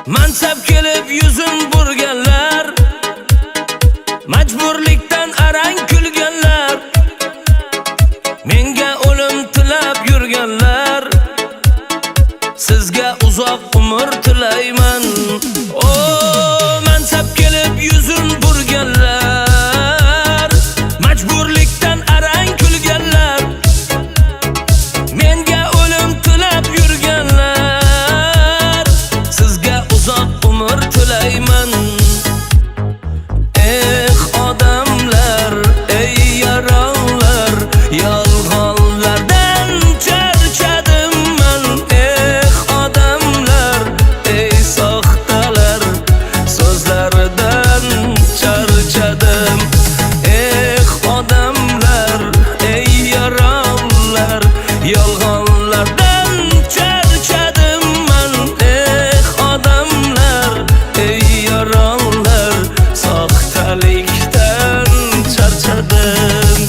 Mansab kelib yuzin burganlar, majburlikdan arang kulganlar, menga o'lim tilab yurganlar, sizga uzoq umr tilayman. O mansab kelib yuzin burganlar, majburlikdan arang kulganlar, menga o'lim tilab yurganlar, sizga uzoq umr tilayman. Odamlar, ey yaronlar, yolg'onlardan charchadim man. Odamlar, ey soxtalar, so'zlaridan charchadim. Odamlar, ey yaronlar, yolg'onlardan charchadim man. Odamlar, ey yaronlar, soxtalikdan charchadim.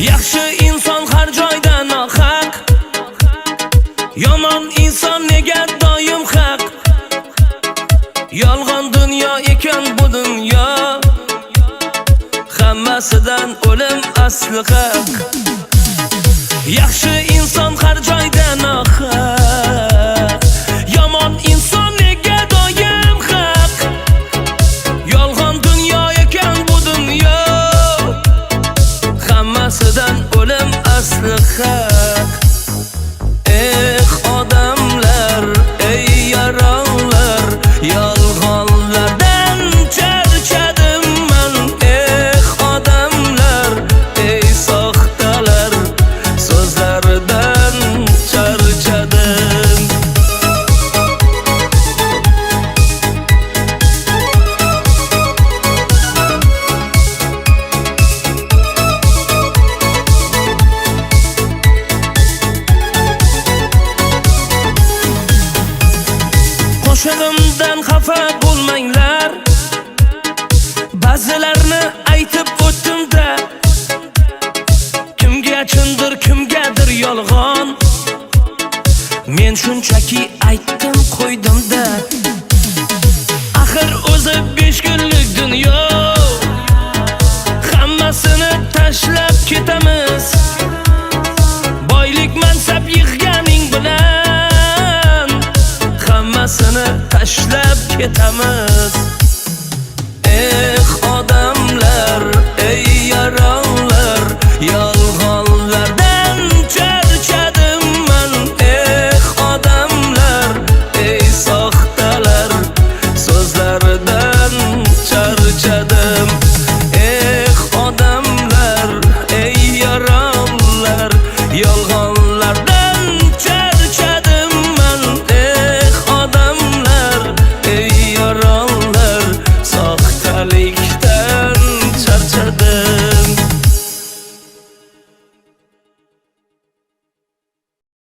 Yaxshi inson har joyda nohaq, yomon inson nega doim haq. Yolg'on dunyo ekan bu dunyo, hammasidan o'lim asli haq. Yaxshi inson har joyda nohaq, yomon inson nega doim haq. Yolg'on dunyo ekan bu dunyo, hammasidan o'lim asli haq. Odamlar, ey yaronlar, yolg'onlardan charchadim man. Odamlar, ey soxtalar, so'zlaridan charchadim. Qo'shig'imdan xafa bo'lmanglar, ba'zilarni aytib o'tdim-da. Kimga chindir, kimgadir yolg'on, men shunchaki aytdim qo'ydim-da. Axir o'zi 5 kunlik dunyo, hammasini tashlab ketamiz. Boylik mansab yig'ganing bilan hammasini tashlab ketamiz.